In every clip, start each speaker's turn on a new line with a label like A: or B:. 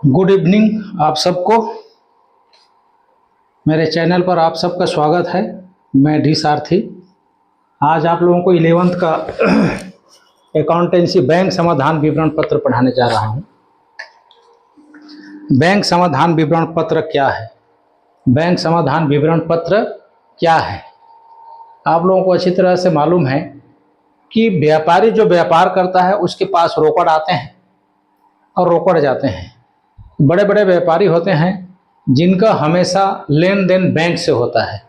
A: Good evening आप सबको। मेरे चैनल पर आप सबका स्वागत है। मैं डी सारथी। आज आप लोगों को 11th का अकाउंटेंसी बैंक समाधान विवरण पत्र पढ़ाने जा रहा हूं। बैंक समाधान विवरण पत्र क्या है? बैंक समाधान विवरण पत्र क्या है? आप लोगों को अच्छी तरह से मालूम है कि व्यापारी जो व्यापार करता है उसके पास रोकड़ आते हैं और रोकड़ जाते हैं। बड़े बड़े व्यापारी होते हैं जिनका हमेशा लेन देन बैंक से होता है।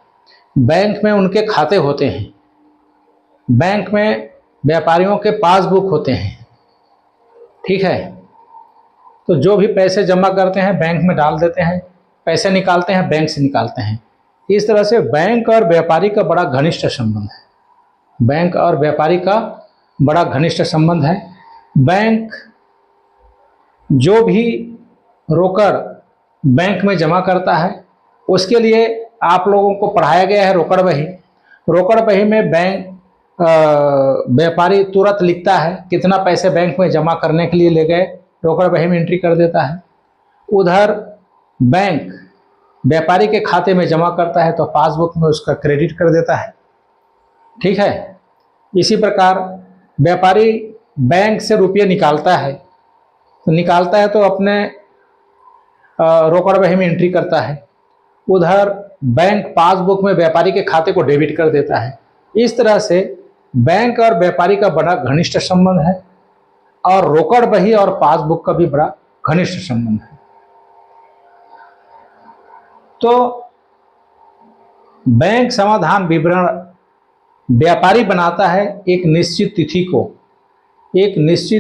A: बैंक में उनके खाते होते हैं, बैंक में व्यापारियों के पासबुक होते हैं। ठीक है, तो जो भी पैसे जमा करते हैं बैंक में डाल देते हैं, पैसे निकालते हैं बैंक से निकालते हैं। इस तरह से बैंक और व्यापारी का बड़ा घनिष्ठ संबंध है। बैंक और व्यापारी का बड़ा घनिष्ठ संबंध है। बैंक जो भी रोकड़ बैंक में जमा करता है उसके लिए आप लोगों को पढ़ाया गया है रोकड़ बही। रोकड़ बही में बैंक व्यापारी तुरंत लिखता है कितना पैसे बैंक में जमा करने के लिए ले गए, रोकड़ बही में एंट्री कर देता है। उधर बैंक व्यापारी के खाते में जमा करता है तो पासबुक में उसका क्रेडिट कर देता है। ठीक है, इसी प्रकार व्यापारी बैंक से रुपये निकालता है तो अपने रोकड़ बही में एंट्री करता है। उधर बैंक पासबुक में व्यापारी के खाते को डेबिट कर देता है। इस तरह से बैंक और व्यापारी का बड़ा घनिष्ठ संबंध है और रोकड़ बही और पासबुक का भी बड़ा घनिष्ठ संबंध है। तो बैंक समाधान विवरण व्यापारी बनाता है एक निश्चित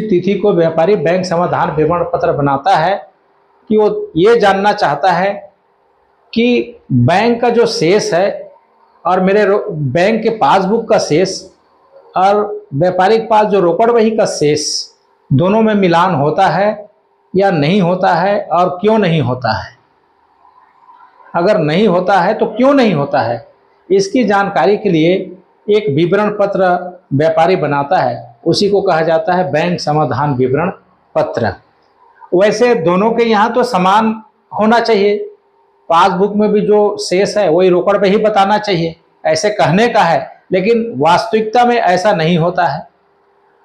A: तिथि को व्यापारी बैंक समाधान विवरण पत्र बनाता है कि वो ये जानना चाहता है कि बैंक का जो शेष है और मेरे बैंक के पासबुक का शेष और व्यापारी के पास जो रोकड़ बही का शेष दोनों में मिलान होता है या नहीं होता है और क्यों नहीं होता है। अगर नहीं होता है तो क्यों नहीं होता है, इसकी जानकारी के लिए एक विवरण पत्र व्यापारी बनाता है, उसी को कहा जाता है बैंक समाधान विवरण पत्र। वैसे दोनों के यहाँ तो समान होना चाहिए, पासबुक में भी जो शेष है वही रोकड़ पे ही बताना चाहिए, ऐसे कहने का है, लेकिन वास्तविकता में ऐसा नहीं होता है।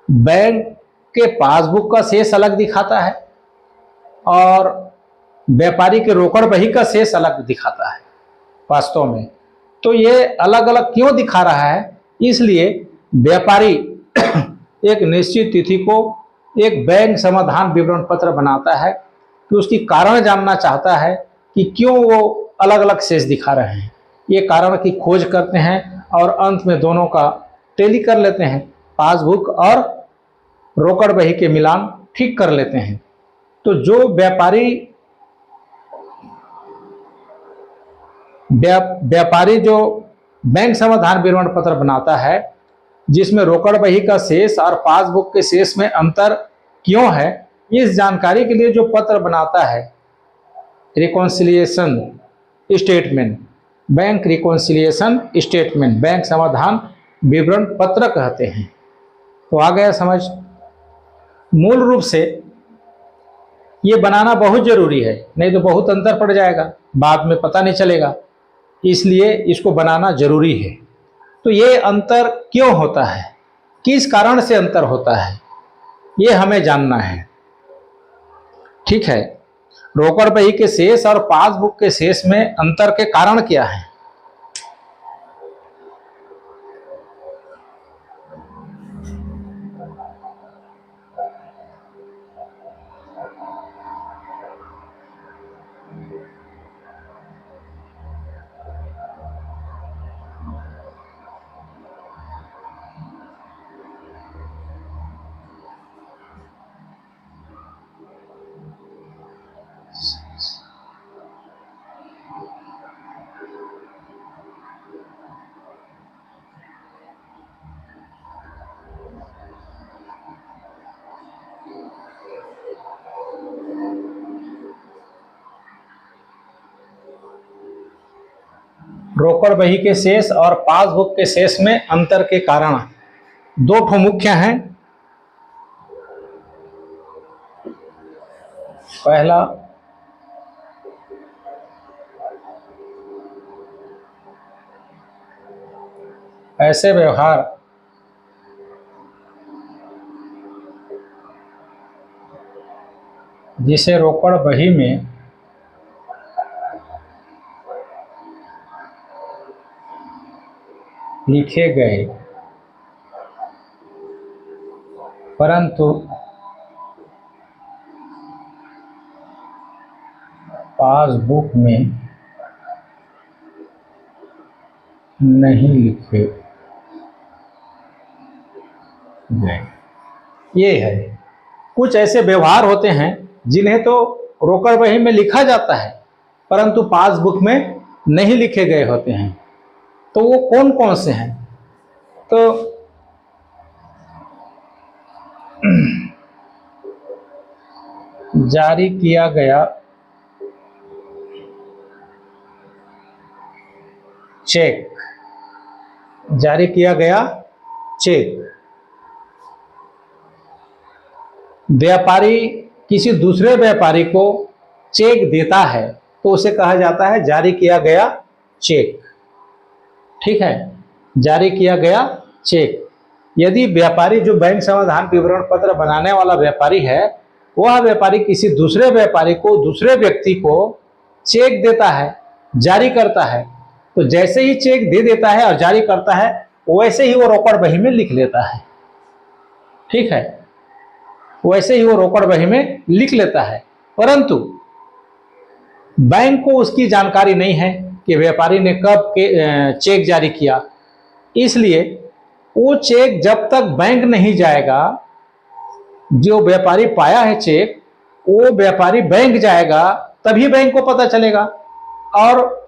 A: बैंक के पासबुक का शेष अलग दिखाता है और व्यापारी के रोकड़ बही का शेष अलग दिखाता है वास्तव में। तो ये अलग अलग क्यों दिखा रहा है? इसलिए व्यापारी एक निश्चित तिथि को एक बैंक समाधान विवरण पत्र बनाता है कि उसकी कारण जानना चाहता है कि क्यों वो अलग अलग शेष दिखा रहे हैं। ये कारण की खोज करते हैं और अंत में दोनों का टैली कर लेते हैं, पासबुक और रोकड़ बही के मिलान ठीक कर लेते हैं। तो जो व्यापारी जो बैंक समाधान विवरण पत्र बनाता है जिसमें रोकड़ बही का शेष और पासबुक के शेष में अंतर क्यों है, इस जानकारी के लिए जो पत्र बनाता है reconciliation statement, bank reconciliation statement, bank समाधान विवरण पत्र कहते हैं। तो आ गया समझ। मूल रूप से ये बनाना बहुत जरूरी है, नहीं तो बहुत अंतर पड़ जाएगा, बाद में पता नहीं चलेगा, इसलिए इसको बनाना जरूरी है। तो ये अंतर क्यों होता है, किस कारण से अंतर होता है, ये हमें जानना है। ठीक है, रोकड़ बही के शेष और पासबुक के शेष में अंतर के कारण क्या है? रोकड़ बही के शेष और पासबुक के शेष में अंतर के कारण दो ठो मुख्य हैं। पहला ऐसे व्यवहार जिसे रोकड़ बही में लिखे गए परंतु पासबुक में नहीं लिखे गए। ये है, कुछ ऐसे व्यवहार होते हैं जिन्हें तो रोकड़ बही में लिखा जाता है परंतु पासबुक में नहीं लिखे गए होते हैं। तो वो कौन कौन से हैं? तो जारी किया गया चेक, जारी किया गया चेक, व्यापारी किसी दूसरे व्यापारी को चेक देता है तो उसे कहा जाता है जारी किया गया चेक। ठीक है, जारी किया गया चेक। यदि व्यापारी जो बैंक समाधान विवरण पत्र बनाने वाला व्यापारी है, वह व्यापारी किसी दूसरे व्यापारी को, दूसरे व्यक्ति को चेक देता है, जारी करता है, तो जैसे ही चेक दे देता है और जारी करता है वैसे ही वो रोकड़ बही में लिख लेता है। ठीक है, वैसे ही वो रोकड़ बही में लिख लेता है, परंतु बैंक को उसकी जानकारी नहीं है कि व्यापारी ने कब चेक जारी किया। इसलिए वो चेक जब तक बैंक नहीं जाएगा, जो व्यापारी पाया है चेक, वो व्यापारी बैंक जाएगा तभी बैंक को पता चलेगा, और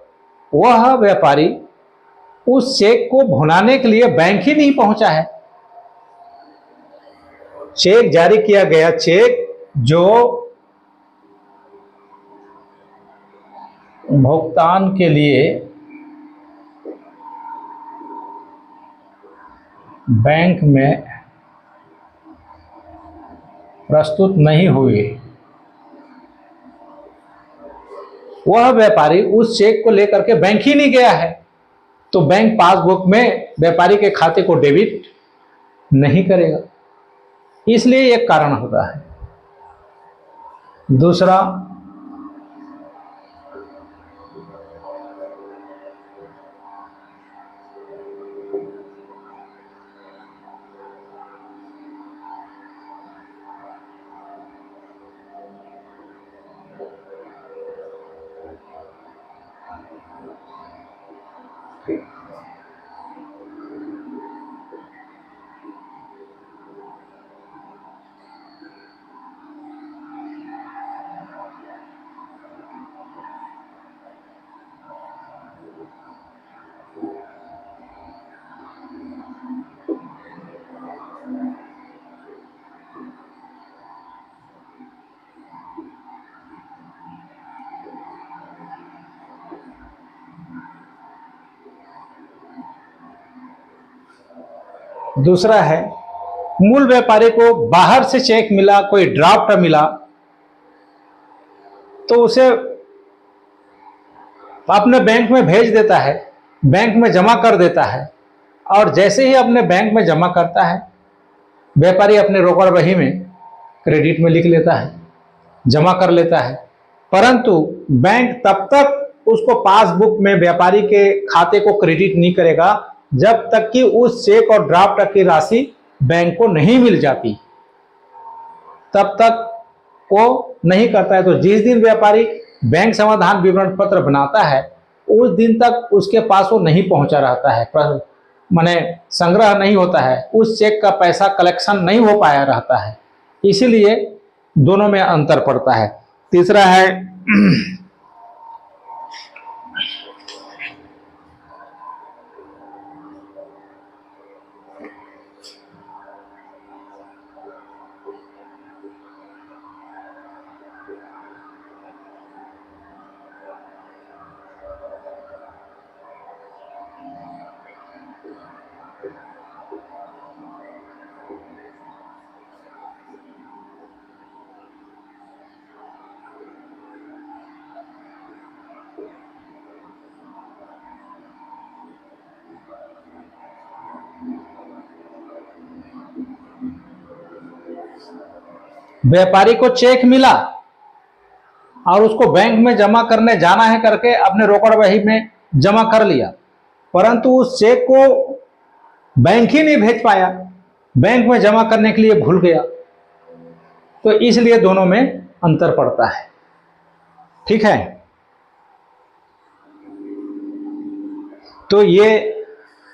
A: वह व्यापारी उस चेक को भुनाने के लिए बैंक ही नहीं पहुंचा है। चेक जारी किया गया चेक जो भुगतान के लिए बैंक में प्रस्तुत नहीं हुए, वह व्यापारी उस चेक को लेकर के बैंक ही नहीं गया है, तो बैंक पासबुक में व्यापारी के खाते को डेबिट नहीं करेगा। इसलिए एक कारण होता है। दूसरा, दूसरा है मूल व्यापारी को बाहर से चेक मिला, कोई ड्राफ्ट मिला, तो उसे अपने बैंक में भेज देता है, बैंक में जमा कर देता है, और जैसे ही अपने बैंक में जमा करता है व्यापारी अपने रोकड़ बही में क्रेडिट में लिख लेता है, जमा कर लेता है, परंतु बैंक तब तक उसको पासबुक में व्यापारी के खाते को क्रेडिट नहीं करेगा जब तक कि उस चेक और ड्राफ्ट की राशि बैंक को नहीं मिल जाती, तब तक वो नहीं करता है। तो जिस दिन व्यापारी बैंक समाधान विवरण पत्र बनाता है उस दिन तक उसके पास वो नहीं पहुंचा रहता है, माने संग्रह नहीं होता है, उस चेक का पैसा कलेक्शन नहीं हो पाया रहता है। इसीलिए दोनों में अंतर पड़ता है। तीसरा है व्यापारी को चेक मिला और उसको बैंक में जमा करने जाना है करके अपने रोकड़ बही में जमा कर लिया, परंतु उस चेक को बैंक ही नहीं भेज पाया, बैंक में जमा करने के लिए भूल गया। तो इसलिए दोनों में अंतर पड़ता है। ठीक है, तो ये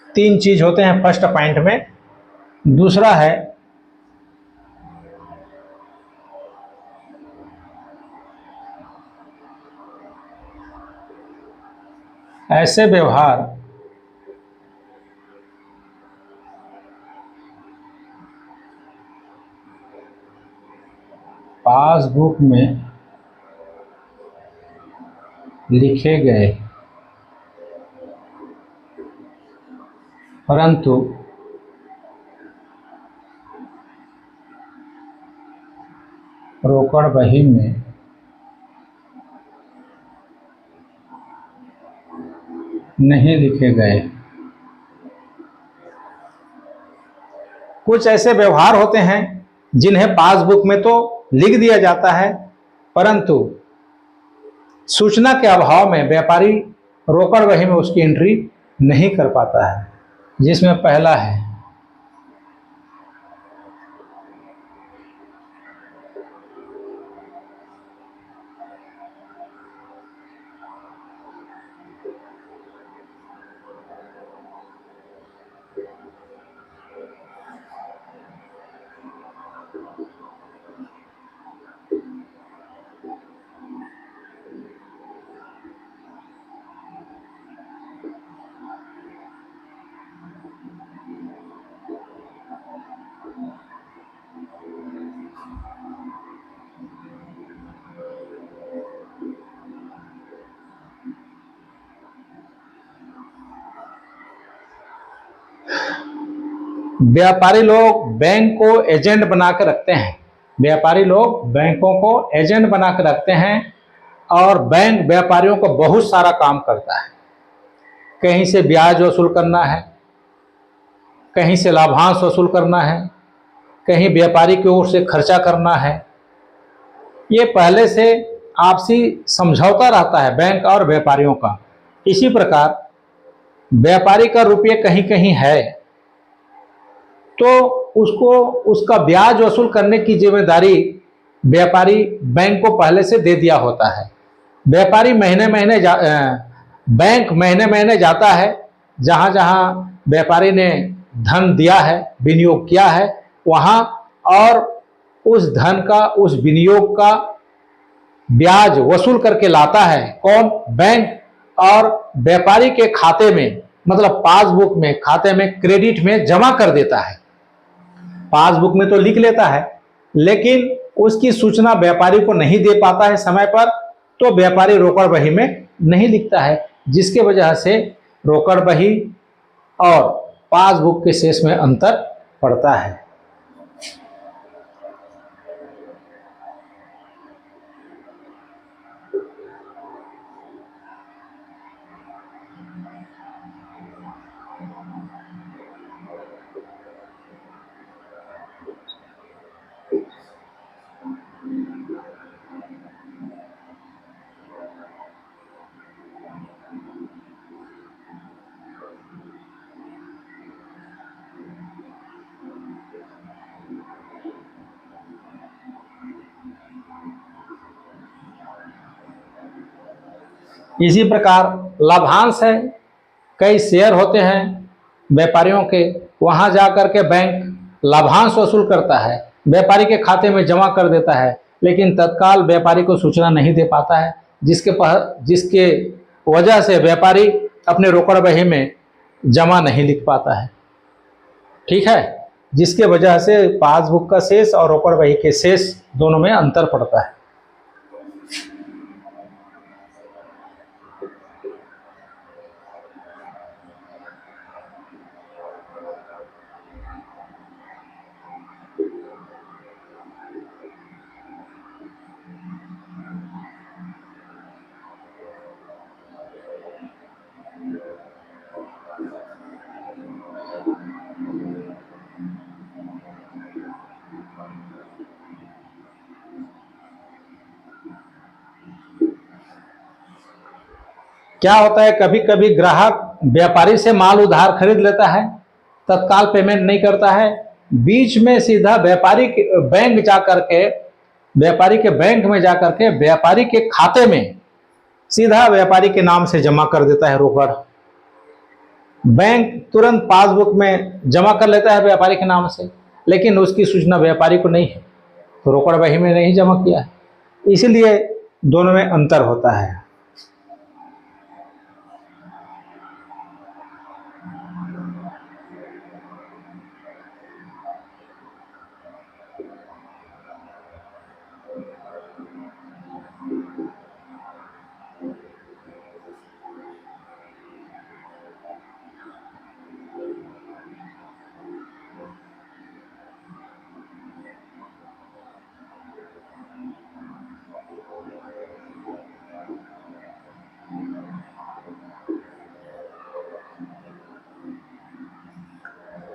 A: 3 चीज होते हैं फर्स्ट पॉइंट में। दूसरा है ऐसे व्यवहार पासबुक में लिखे गए परंतु रोकड़ बही में नहीं लिखे गए। कुछ ऐसे व्यवहार होते हैं जिन्हें पासबुक में तो लिख दिया जाता है, परंतु सूचना के अभाव में व्यापारी रोकड़ बही में उसकी एंट्री नहीं कर पाता है। जिसमें पहला है व्यापारी लोग बैंक को एजेंट बना के रखते हैं। व्यापारी लोग बैंकों को एजेंट बना के रखते हैं और बैंक व्यापारियों को बहुत सारा काम करता है। कहीं से ब्याज वसूल करना है, कहीं से लाभांश वसूल करना है, कहीं व्यापारी की ओर से खर्चा करना है। ये पहले से आपसी समझौता रहता है बैंक और व्यापारियों का। इसी प्रकार व्यापारी का रुपये कहीं कहीं है तो उसको उसका ब्याज वसूल करने की जिम्मेदारी व्यापारी बैंक को पहले से दे दिया होता है। व्यापारी बैंक महीने महीने जाता है, जहां जहां व्यापारी ने धन दिया है, विनियोग किया है वहां, और उस धन का, उस विनियोग का ब्याज वसूल करके लाता है। कौन? बैंक। और व्यापारी के खाते में, मतलब पासबुक में, खाते में, क्रेडिट में जमा कर देता है। पासबुक में तो लिख लेता है, लेकिन उसकी सूचना व्यापारी को नहीं दे पाता है समय पर, तो व्यापारी रोकड़ बही में नहीं लिखता है, जिसके वजह से रोकड़ बही और पासबुक के शेष में अंतर पड़ता है। इसी प्रकार लाभांश है। कई शेयर होते हैं व्यापारियों के, वहां जाकर के बैंक लाभांश वसूल करता है, व्यापारी के खाते में जमा कर देता है, लेकिन तत्काल व्यापारी को सूचना नहीं दे पाता है, जिसके वजह से व्यापारी अपने रोकड़ बही में जमा नहीं लिख पाता है। ठीक है, जिसके वजह से पासबुक का शेष और रोकड़ बही के शेष दोनों में अंतर पड़ता है। क्या होता है, कभी कभी ग्राहक व्यापारी से माल उधार खरीद लेता है, तत्काल पेमेंट नहीं करता है, बीच में सीधा व्यापारी बैंक जाकर के व्यापारी के बैंक में जाकर के व्यापारी के खाते में सीधा व्यापारी के नाम से जमा कर देता है रोकड़। बैंक तुरंत पासबुक में जमा कर लेता है व्यापारी के नाम से, लेकिन उसकी सूचना व्यापारी को नहीं है, तो रोकड़ बही में नहीं जमा किया है। इसलिए दोनों में अंतर होता है।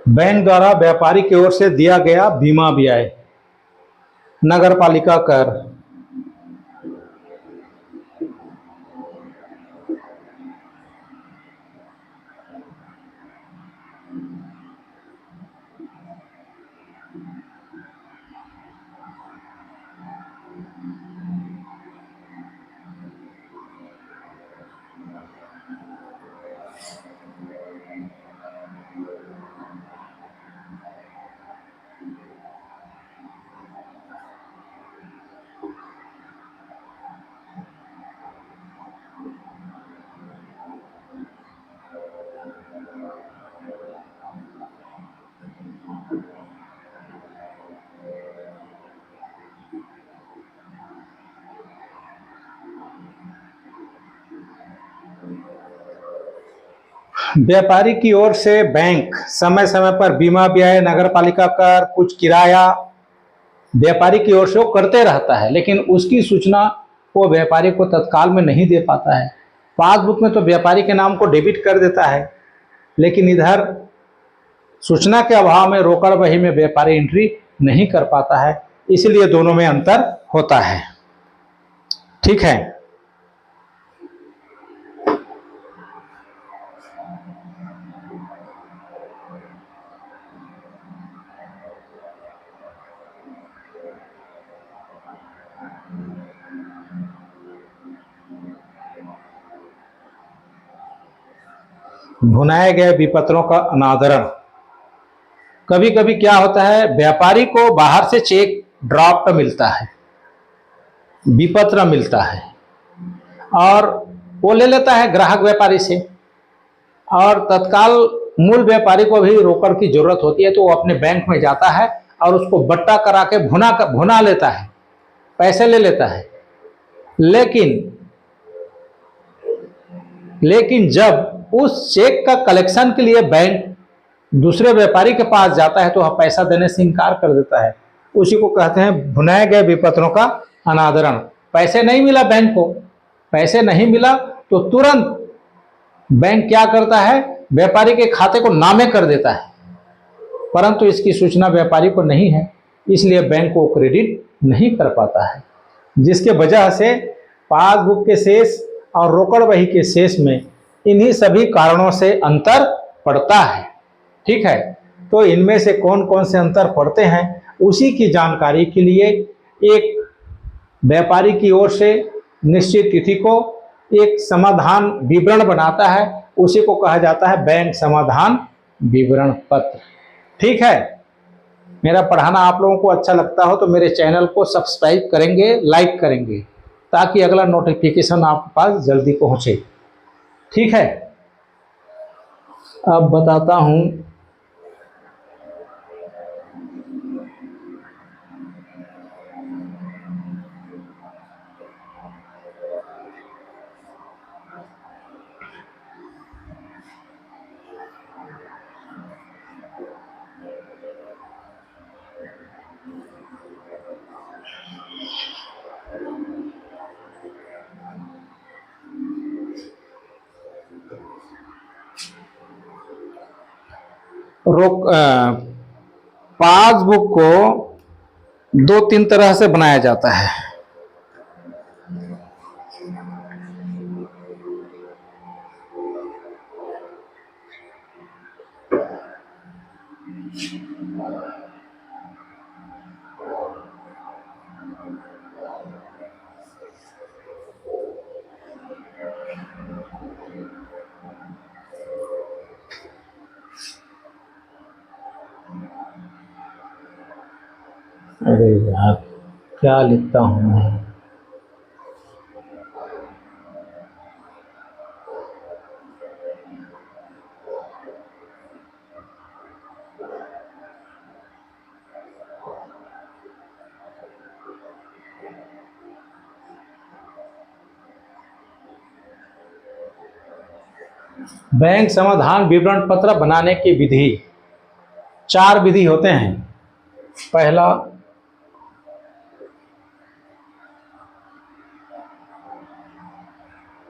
A: बैंक द्वारा व्यापारी की ओर से दिया गया बीमा ब्याज, नगर पालिका कर, व्यापारी की ओर से बैंक समय समय पर बीमा ब्याज, नगर पालिका कर, कुछ किराया व्यापारी की ओर से वो करते रहता है, लेकिन उसकी सूचना वो व्यापारी को तत्काल में नहीं दे पाता है। पासबुक में तो व्यापारी के नाम को डेबिट कर देता है, लेकिन इधर सूचना के अभाव में रोकड़ बही में व्यापारी एंट्री नहीं कर पाता है। इसलिए दोनों में अंतर होता है। ठीक है। भुनाए गए विपत्रों का अनादरण। कभी कभी क्या होता है, व्यापारी को बाहर से चेक ड्राफ्ट मिलता है, विपत्र मिलता है, और वो ले लेता है ग्राहक व्यापारी से, और तत्काल मूल व्यापारी को भी रोकड़ की जरूरत होती है, तो वो अपने बैंक में जाता है और उसको बट्टा करा के भुना लेता है, पैसे ले लेता है। लेकिन जब उस चेक का कलेक्शन के लिए बैंक दूसरे व्यापारी के पास जाता है तो वह पैसा देने से इनकार कर देता है। उसी को कहते हैं भुनाए गए विपत्रों का अनादरण। पैसे नहीं मिला बैंक को, पैसे नहीं मिला तो तुरंत बैंक क्या करता है, व्यापारी के खाते को नामे कर देता है, परंतु इसकी सूचना व्यापारी को नहीं है, इसलिए बैंक को क्रेडिट नहीं कर पाता है, जिसके वजह से पासबुक के शेष और रोकड़ बही के शेष में इन्हीं सभी कारणों से अंतर पड़ता है। ठीक है। तो इनमें से कौन कौन से अंतर पड़ते हैं, उसी की जानकारी के लिए एक व्यापारी की ओर से निश्चित तिथि को एक समाधान विवरण बनाता है, उसी को कहा जाता है बैंक समाधान विवरण पत्र। ठीक है। मेरा पढ़ाना आप लोगों को अच्छा लगता हो तो मेरे चैनल को सब्सक्राइब करेंगे, लाइक करेंगे, ताकि अगला नोटिफिकेशन आपके पास जल्दी पहुंचे। ठीक है। अब बताता हूं, पासबुक को दो तीन तरह से बनाया जाता है। अरे यार, क्या लिखता हूँ मैं। बैंक समाधान विवरण पत्र बनाने की विधि, 4 विधि होते हैं। पहला,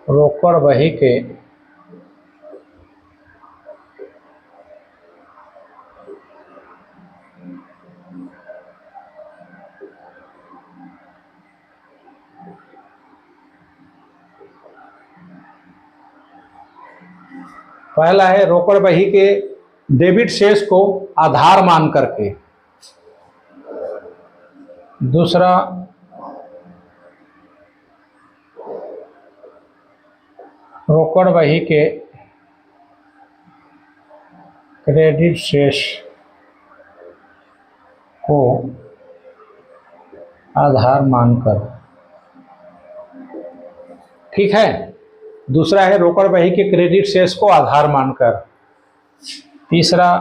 A: रोकड़ बही के पहला है रोकड़ बही के डेबिट शेष को आधार मान करके। दूसरा, रोकड़ बही के क्रेडिट शेष को आधार मानकर। ठीक है, दूसरा है रोकड़ बही के क्रेडिट शेष को आधार मानकर। तीसरा,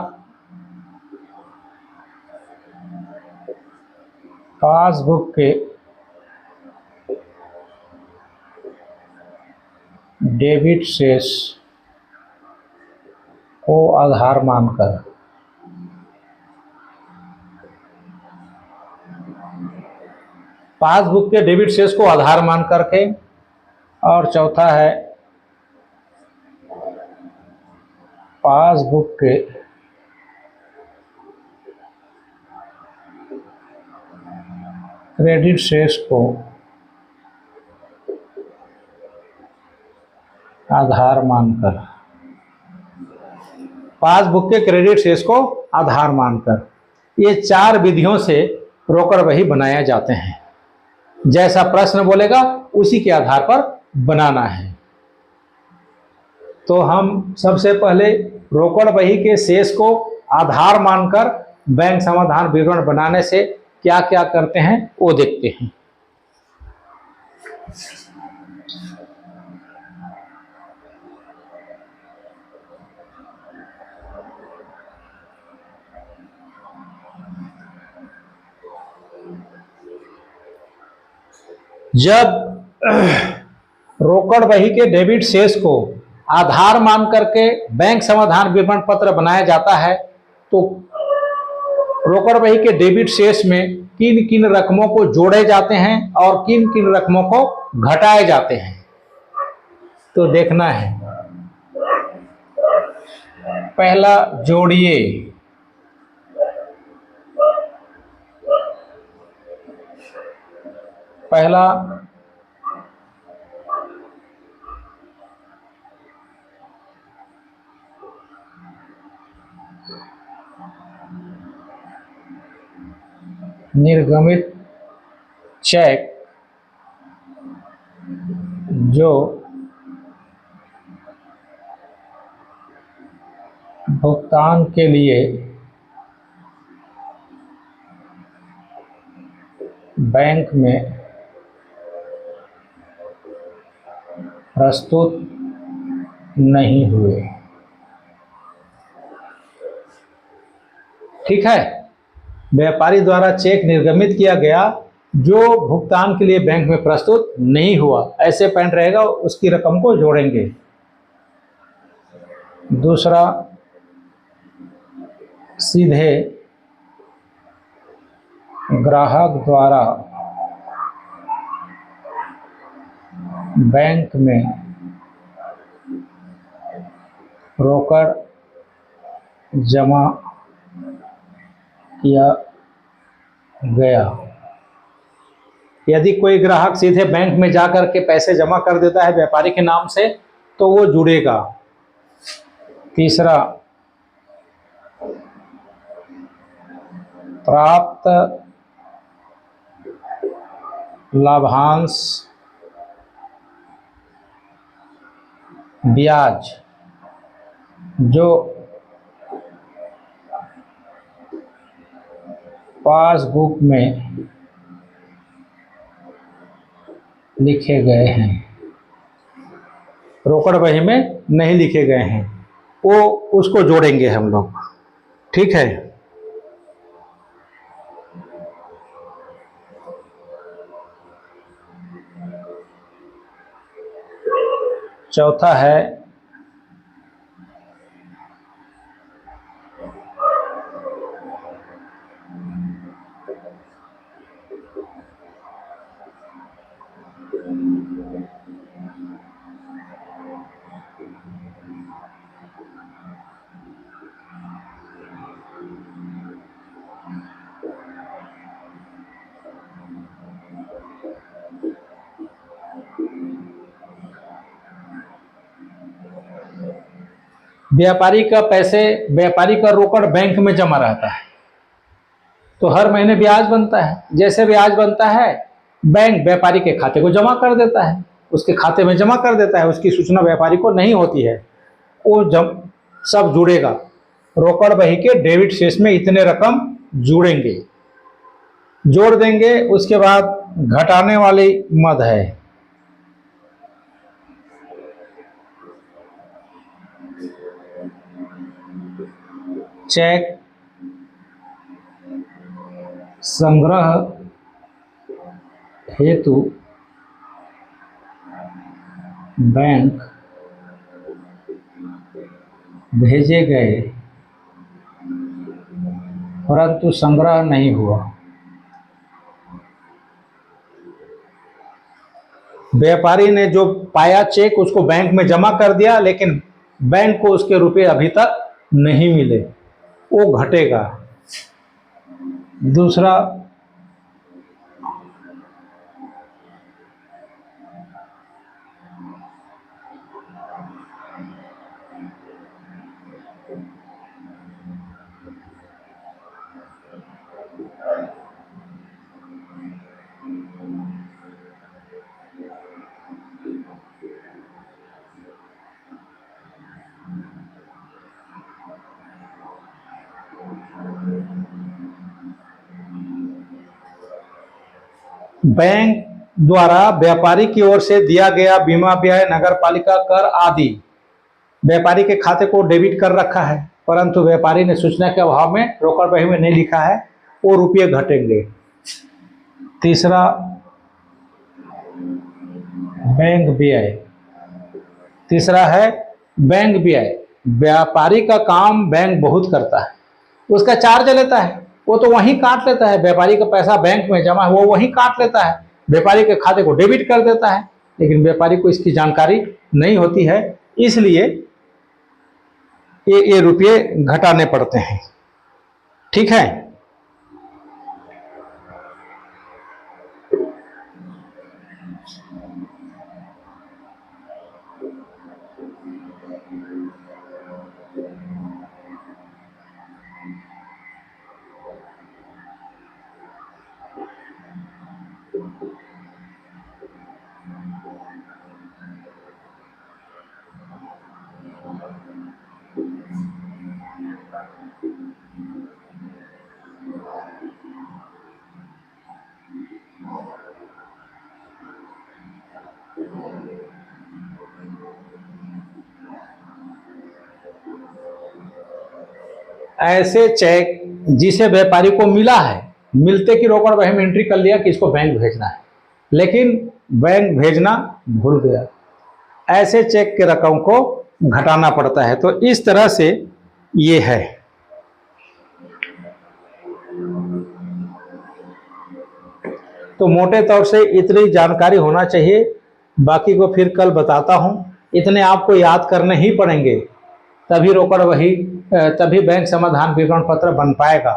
A: पासबुक के डेबिट शेष को आधार मानकर। पासबुक के डेबिट शेष को आधार मान करके। और चौथा है पासबुक के क्रेडिट शेष को आधार मानकर। पासबुक के क्रेडिट शेष को आधार मानकर। ये 4 विधियों से रोकड़ बही बनाया जाते हैं। जैसा प्रश्न बोलेगा उसी के आधार पर बनाना है। तो हम सबसे पहले रोकड़ बही के शेष को आधार मानकर बैंक समाधान विवरण बनाने से क्या क्या करते हैं वो देखते हैं। जब रोकड़ बही के डेबिट शेष को आधार मान करके बैंक समाधान विवरण पत्र बनाया जाता है तो रोकड़ बही के डेबिट शेष में किन किन रकमों को जोड़े जाते हैं और किन किन रकमों को घटाए जाते हैं तो देखना है। पहला, जोड़िए। पहला, निर्गमित चेक जो भुगतान के लिए बैंक में प्रस्तुत नहीं हुए। ठीक है, व्यापारी द्वारा चेक निर्गमित किया गया जो भुगतान के लिए बैंक में प्रस्तुत नहीं हुआ, ऐसे पॉइंट रहेगा, उसकी रकम को जोड़ेंगे। दूसरा, सीधे ग्राहक द्वारा बैंक में रोकड़ जमा किया गया। यदि कोई ग्राहक सीधे बैंक में जाकर के पैसे जमा कर देता है व्यापारी के नाम से तो वो जुड़ेगा। तीसरा, प्राप्त लाभांश ब्याज जो पासबुक में लिखे गए हैं, रोकड़ बही में नहीं लिखे गए हैं, वो उसको जोड़ेंगे हम लोग। ठीक है। चौथा है व्यापारी का रोकड़ बैंक में जमा रहता है तो हर महीने ब्याज बनता है। जैसे ब्याज बनता है बैंक व्यापारी के खाते को जमा कर देता है, उसके खाते में जमा कर देता है, उसकी सूचना व्यापारी को नहीं होती है। वो जब सब जुड़ेगा, रोकड़ बही के डेबिट शेष में इतने रकम जुड़ेंगे, जोड़ देंगे। उसके बाद घटाने वाली मद है, चेक संग्रह हेतु बैंक भेजे गए परंतु संग्रह नहीं हुआ। व्यापारी ने जो पाया चेक उसको बैंक में जमा कर दिया, लेकिन बैंक को उसके रुपए अभी तक नहीं मिले, वो घटेगा। दूसरा बैंक द्वारा व्यापारी की ओर से दिया गया बीमा व्यय, नगरपालिका कर आदि व्यापारी के खाते को डेबिट कर रखा है, परंतु व्यापारी ने सूचना के अभाव में रोकड़ बही में नहीं लिखा है, वो रुपये घटेंगे। तीसरा बैंक व्यय, तीसरा है बैंक व्यय। व्यापारी का काम बैंक बहुत करता है, उसका चार्ज लेता है, वो तो वहीं काट लेता है। व्यापारी का पैसा बैंक में जमा है, वो वहीं काट लेता है, व्यापारी के खाते को डेबिट कर देता है, लेकिन व्यापारी को इसकी जानकारी नहीं होती है, इसलिए ये रुपये घटाने पड़ते हैं। ठीक है। ऐसे चेक जिसे व्यापारी को मिला है, मिलते की रोकड़ बही में एंट्री कर लिया कि इसको बैंक भेजना है, लेकिन बैंक भेजना भूल गया, ऐसे चेक के रकम को घटाना पड़ता है। तो इस तरह से ये है। तो मोटे तौर से इतनी जानकारी होना चाहिए, बाकी को फिर कल बताता हूं। इतने आपको याद करने ही पड़ेंगे, तभी रोकड़ बही, तभी बैंक समाधान विवरण पत्र बन पाएगा।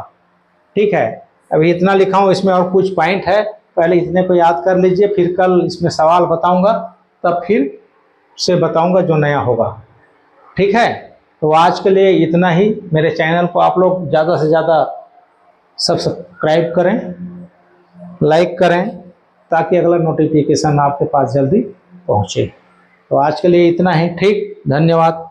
A: ठीक है। अभी इतना लिखा हूं, इसमें और कुछ पॉइंट है, पहले इतने को याद कर लीजिए, फिर कल इसमें सवाल बताऊंगा, तब फिर से बताऊंगा जो नया होगा। ठीक है। तो आज के लिए इतना ही। मेरे चैनल को आप लोग ज़्यादा से ज़्यादा सब्सक्राइब करें, लाइक करें, ताकि अगला नोटिफिकेशन आपके पास जल्दी पहुँचे। तो आज के लिए इतना ही। ठीक, धन्यवाद।